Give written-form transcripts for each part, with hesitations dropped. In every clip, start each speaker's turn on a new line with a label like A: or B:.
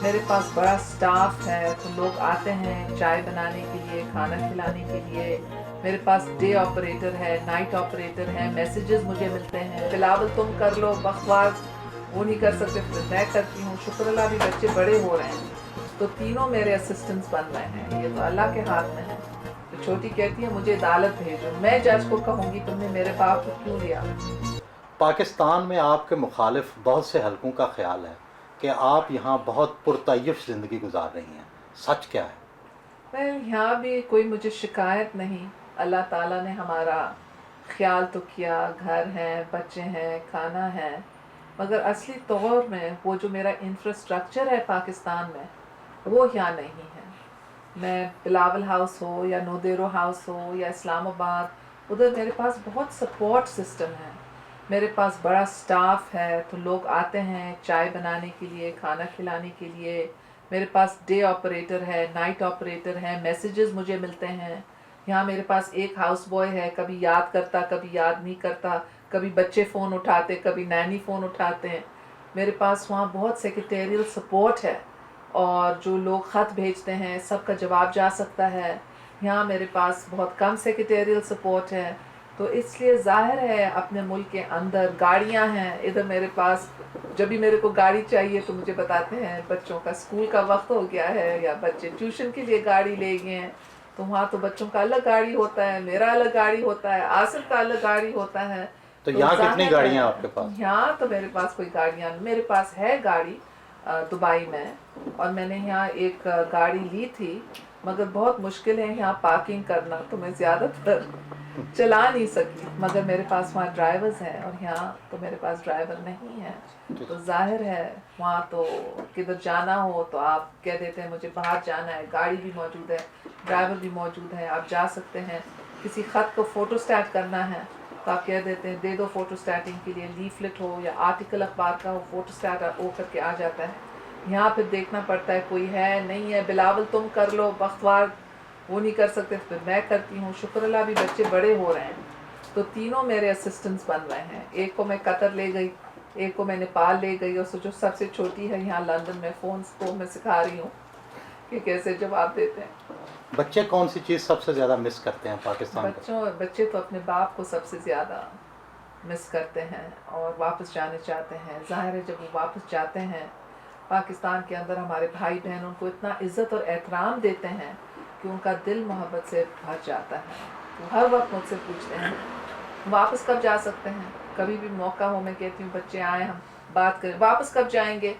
A: میرے پاس بڑا سٹاف ہے، تو لوگ آتے ہیں چائے بنانے کے لیے، کھانا کھلانے کے لیے. میرے پاس ڈے آپریٹر ہے، نائٹ آپریٹر ہے، میسیجز مجھے ملتے ہیں بلاول تم کر لو، بخواس وہ نہیں کر سکتے پھر میں کرتی ہوں. شکر اللہ بھی بچے بڑے ہو رہے ہیں تو تینوں میرے اسسٹنٹس بن رہے ہیں. یہ تو اللہ کے ہاتھ میں ہے. تو چھوٹی کہتی ہے مجھے عدالت بھیجو، میں جج کو کہوں گی تم نے میرے باپ کو کیوں لیا.
B: پاکستان میں آپ کے مخالف بہت سے حلقوں کا خیال ہے کہ آپ یہاں بہت پرتعیش زندگی گزار رہی ہیں، سچ کیا ہے؟
A: یہاں بھی کوئی مجھے شکایت نہیں. اللہ تعالیٰ نے ہمارا خیال تو کیا، گھر ہے، بچے ہیں، کھانا ہے، مگر اصلی طور میں وہ جو میرا انفراسٹرکچر ہے پاکستان میں وہ یہاں نہیں ہے. میں بلاول ہاؤس ہو یا نودیرو ہاؤس ہو یا اسلام آباد، ادھر میرے پاس بہت سپورٹ سسٹم ہے. میرے پاس بڑا سٹاف ہے، تو لوگ آتے ہیں چائے بنانے کے لیے، کھانا کھلانے کے لیے. میرے پاس ڈے آپریٹر ہے، نائٹ آپریٹر ہے، میسیجز مجھے ملتے ہیں. یہاں میرے پاس ایک ہاؤس بوائے ہے، کبھی یاد کرتا کبھی یاد نہیں کرتا، کبھی بچے فون اٹھاتے کبھی نینی فون اٹھاتے ہیں. میرے پاس وہاں بہت سیکریٹریل سپورٹ ہے، اور جو لوگ خط بھیجتے ہیں سب کا جواب جا سکتا ہے. یہاں میرے پاس بہت کم سیکریٹریل سپورٹ ہے. تو اس لیے ظاہر ہے اپنے ملک کے اندر گاڑیاں ہیں. ادھر میرے پاس جب بھی میرے کو گاڑی چاہیے تو مجھے بتاتے ہیں بچوں کا اسکول کا وقت ہو گیا ہے یا بچے ٹیوشن کے لیے گاڑی لے گئے ہیں. تو وہاں تو بچوں کا الگ گاڑی ہوتا ہے، میرا الگ گاڑی ہوتا ہے، آصف کا الگ گاڑی ہوتا ہے.
B: تو
A: تو
B: یہاں کتنی
A: ظاہر ہے
B: گاڑیاں آپ کے پاس؟
A: یہاں تو میرے پاس کوئی گاڑیاں نہیں. میرے پاس ہے گاڑی دبئی میں، اور میں نے یہاں ایک گاڑی لی تھی، مگر بہت مشکل ہے یہاں پارکنگ کرنا، تو میں زیادہ تر چلا نہیں سکی. مگر میرے پاس وہاں ڈرائیورز ہیں، اور یہاں تو میرے پاس ڈرائیور نہیں ہے. تو ظاہر ہے وہاں تو کدھر جانا ہو تو آپ کہہ دیتے ہیں مجھے باہر جانا ہے، گاڑی بھی موجود ہے، ڈرائیور بھی موجود ہے، آپ جا سکتے ہیں. کسی خط کو فوٹو سٹیٹ کرنا ہے تو آپ کہہ دیتے ہیں دے دو فوٹو سٹیٹنگ کے لیے، لیفلٹ ہو یا آرٹیکل اخبار کا ہو، فوٹو سٹیٹ ہو کر کے آ جاتا ہے. یہاں پھر دیکھنا پڑتا ہے کوئی ہے نہیں ہے، بلاول تم کر لو، بختوار وہ نہیں کر سکتے پھر میں کرتی ہوں. شکر اللہ بھی بچے بڑے ہو رہے ہیں تو تینوں میرے اسسٹنٹس بن رہے ہیں. ایک کو میں قطر لے گئی، ایک کو میں نیپال لے گئی، اور جو سب سے چھوٹی ہے یہاں لندن میں فونس کو میں سکھا رہی ہوں کہ کیسے جواب دیتے ہیں.
B: بچے کون سی چیز سب سے زیادہ مس کرتے ہیں پاکستان کا؟
A: بچے تو اپنے باپ کو سب سے زیادہ مس کرتے ہیں اور واپس جانے چاہتے ہیں. ظاہر ہے جب وہ واپس جاتے ہیں پاکستان کے اندر ہمارے بھائی بہن ان کو اتنا عزت اور احترام دیتے ہیں کہ ان کا دل محبت سے بھر جاتا ہے. وہ ہر وقت مجھ سے پوچھتے ہیں واپس کب جا سکتے ہیں. کبھی بھی موقع ہو میں کہتی ہوں بچے آئیں ہم بات کریں، واپس کب جائیں گے.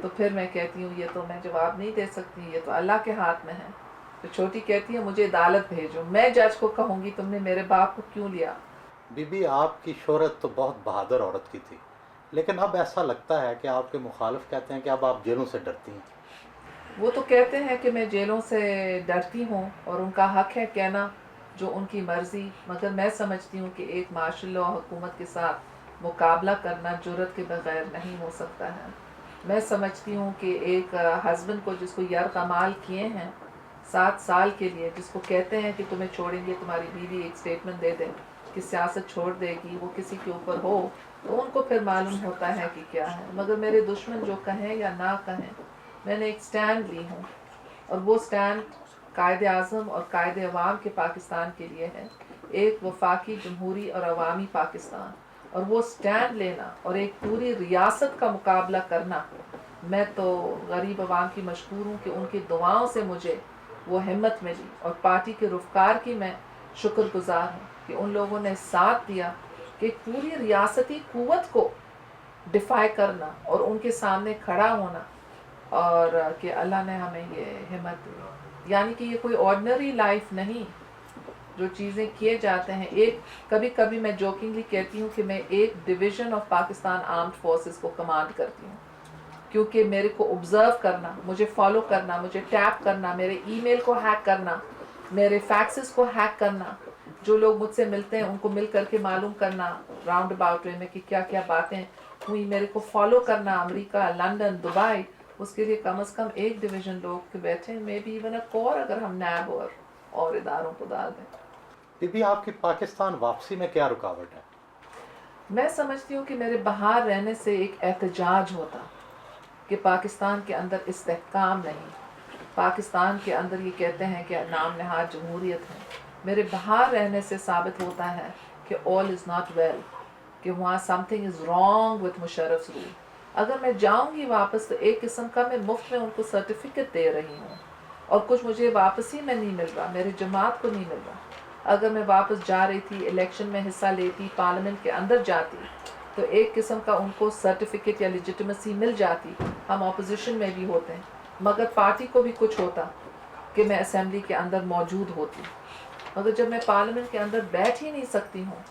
A: تو پھر میں کہتی ہوں یہ تو میں جواب نہیں دے سکتی، یہ تو اللہ کے ہاتھ میں ہے. تو چھوٹی کہتی ہے مجھے عدالت بھیجو، میں جج کو کہوں گی تم نے میرے باپ کو کیوں لیا.
B: بی بی آپ کی شہرت تو بہت بہادر عورت کی تھی، لیکن اب ایسا لگتا ہے کہ آپ کے مخالف کہتے ہیں کہ اب آپ جیلوں سے ڈرتی ہیں.
A: وہ تو کہتے ہیں کہ میں جیلوں سے ڈرتی ہوں، اور ان کا حق ہے کہنا جو ان کی مرضی. مگر میں سمجھتی ہوں کہ ایک مارشل لا حکومت کے ساتھ مقابلہ کرنا جرت کے بغیر نہیں ہو سکتا ہے. میں سمجھتی ہوں کہ ایک ہسبینڈ کو جس کو یرغمال کیے ہیں 7 سال کے لیے، جس کو کہتے ہیں کہ تمہیں چھوڑیں گے، تمہاری بیوی ایک سٹیٹمنٹ دے دے کہ سیاست چھوڑ دے گی، وہ کسی کے اوپر ہو تو ان کو پھر معلوم ہوتا ہے کہ کیا ہے. مگر میرے دشمن جو کہیں یا نہ کہیں، میں نے ایک سٹینڈ لی ہوں، اور وہ سٹینڈ قائد اعظم اور قائد عوام کے پاکستان کے لیے ہے، ایک وفاقی جمہوری اور عوامی پاکستان. اور وہ سٹینڈ لینا اور ایک پوری ریاست کا مقابلہ کرنا، میں تو غریب عوام کی مشکور ہوں کہ ان کی دعاؤں سے مجھے وہ ہمت ملی، اور پارٹی کے رفقار کی میں شکر گزار ہوں کہ ان لوگوں نے ساتھ دیا کہ ایک پوری ریاستی قوت کو ڈیفائی کرنا اور ان کے سامنے کھڑا ہونا، اور کہ اللہ نے ہمیں یہ ہمت دی. یعنی کہ یہ کوئی آرڈنری لائف نہیں جو چیزیں کیے جاتے ہیں. ایک کبھی کبھی میں جوکنگلی کہتی ہوں کہ میں ایک division of Pakistan armed forces کو کمانڈ کرتی ہوں، کیونکہ میرے کو آبزرو کرنا، مجھے فالو کرنا، مجھے ٹیپ کرنا، میرے ای میل کو ہیک کرنا، میرے فیکسز کو ہیک کرنا، جو لوگ مجھ سے ملتے ہیں ان کو مل کر کے معلوم کرنا راؤنڈ اباؤٹ وے میں کہ کیا کیا باتیں ہوئی، میرے کو فالو کرنا امریکہ، لندن، دبئی. اس کے لیے کم از کم ایک ڈویژن لوگ کے بیٹھے ہیں، مے بی ایون اے کور اگر ہم نیب اور اداروں کو ڈال دیں.
B: بی بی آپ کی پاکستان واپسی میں کیا رکاوٹ ہے؟
A: میں سمجھتی ہوں کہ میرے باہر رہنے سے ایک احتجاج ہوتا، کہ پاکستان کے اندر استحکام نہیں، پاکستان کے اندر یہ کہتے ہیں کہ نام نہاد جمہوریت ہے، میرے باہر رہنے سے ثابت ہوتا ہے کہ all is not well، کہ وہاں something is wrong with مشرف's rule۔ اگر میں جاؤں گی واپس تو ایک قسم کا میں مفت میں ان کو سرٹیفکیٹ دے رہی ہوں، اور کچھ مجھے واپسی میں نہیں مل رہا، میرے جماعت کو نہیں مل رہا۔ اگر میں واپس جا رہی تھی، الیکشن میں حصہ لیتی، پارلیمنٹ کے اندر جاتی، تو ایک قسم کا ان کو سرٹیفکیٹ یا لیجیٹیمیسی مل جاتی، ہم اپوزیشن میں بھی ہوتے ہیں، مگر پارٹی کو بھی کچھ ہوتا کہ میں اسمبلی کے اندر موجود ہوتی۔ مگر جب میں پارلیمنٹ کے اندر بیٹھ ہی نہیں سکتی ہوں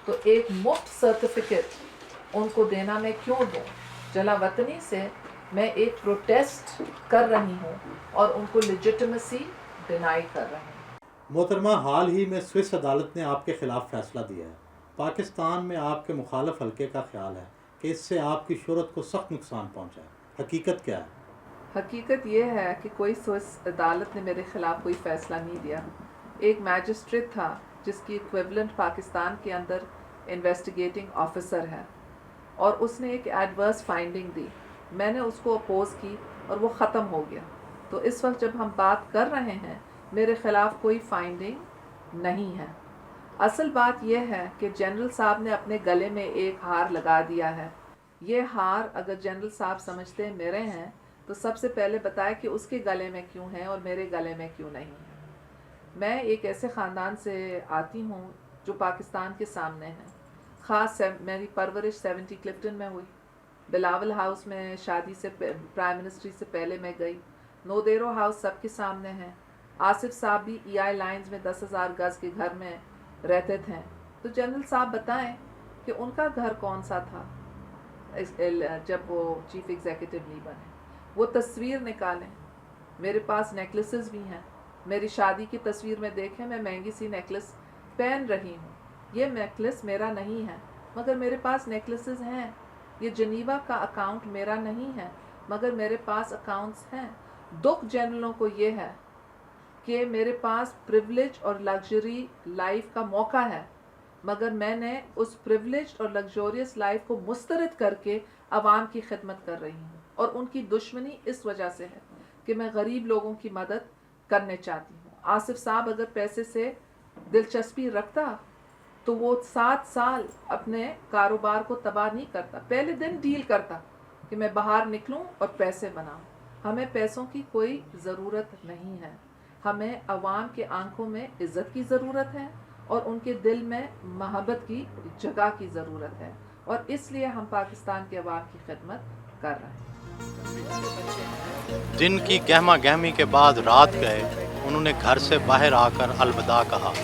A: تو ایک مفت سرٹیفکیٹ ان کو دینا میں کیوں دوں؟ جلا وطنی سے میں ایک پروٹیسٹ کر رہی ہوں اور ان کو لیجیٹیمیسی ڈینائی کر رہی ہوں۔
B: محترمہ، حال ہی میں سوئس عدالت نے آپ کے خلاف فیصلہ دیا ہے۔ پاکستان میں آپ کے مخالف حلقے کا خیال ہے کہ اس سے آپ کی شہرت کو سخت نقصان پہنچا ہے، حقیقت کیا ہے؟
A: حقیقت یہ ہے کہ کوئی سوئس عدالت نے میرے خلاف کوئی فیصلہ نہیں دیا۔ ایک میجسٹریٹ تھا جس کی ایکویولنٹ پاکستان کے اندر انویسٹیگیٹنگ آفیسر ہے، اور اس نے ایک ایڈورس فائنڈنگ دی، میں نے اس کو اپوز کی اور وہ ختم ہو گیا۔ تو اس وقت جب ہم بات کر رہے ہیں میرے خلاف کوئی فائنڈنگ نہیں ہے۔ اصل بات یہ ہے کہ جنرل صاحب نے اپنے گلے میں ایک ہار لگا دیا ہے۔ یہ ہار اگر جنرل صاحب سمجھتے میرے ہیں تو سب سے پہلے بتائے کہ اس کے گلے میں کیوں ہے اور میرے گلے میں کیوں نہیں ہے۔ میں ایک ایسے خاندان سے آتی ہوں جو پاکستان کے سامنے ہے، خاص میری پرورش 70 کلفٹن میں ہوئی، بلاول ہاؤس میں شادی سے پرائم منسٹری سے پہلے میں گئی، نودیرو ہاؤس سب کے سامنے ہے، آصف صاحب بھی ای آئی لائنز میں 10,000 گز کے گھر میں رہتے تھے۔ تو جنرل صاحب بتائیں کہ ان کا گھر کون سا تھا جب وہ چیف ایگزیکٹو نہیں بنے، وہ تصویر نکالیں۔ میرے پاس نیکلسز بھی ہیں، میری شادی کی تصویر میں دیکھیں میں مہنگی سی نیکلس پہن رہی ہوں، یہ نیکلس میرا نہیں ہے مگر میرے پاس نیکلسز ہیں۔ یہ جنیوا کا اکاؤنٹ میرا نہیں ہے مگر میرے پاس اکاؤنٹس ہیں۔ دکھ جنرلوں کو یہ ہے کہ میرے پاس پریولیج اور لگژری لائف کا موقع ہے مگر میں نے اس پریولیج اور لگژوریس لائف کو مسترد کر کے عوام کی خدمت کر رہی ہوں، اور ان کی دشمنی اس وجہ سے ہے کہ میں غریب لوگوں کی مدد کرنے چاہتی ہوں۔ آصف صاحب اگر پیسے سے دلچسپی رکھتا تو وہ 7 سال اپنے کاروبار کو تباہ نہیں کرتا، پہلے دن ڈیل کرتا کہ میں باہر نکلوں اور پیسے بناؤں۔ ہمیں پیسوں کی کوئی ضرورت نہیں ہے، ہمیں عوام کے آنکھوں میں عزت کی ضرورت ہے اور ان کے دل میں محبت کی جگہ کی ضرورت ہے، اور اس لیے ہم پاکستان کے عوام کی خدمت کر رہے ہیں۔
B: دن کی گہما گہمی کے بعد رات گئے، انہوں نے گھر سے باہر آ کر الوداع کہا۔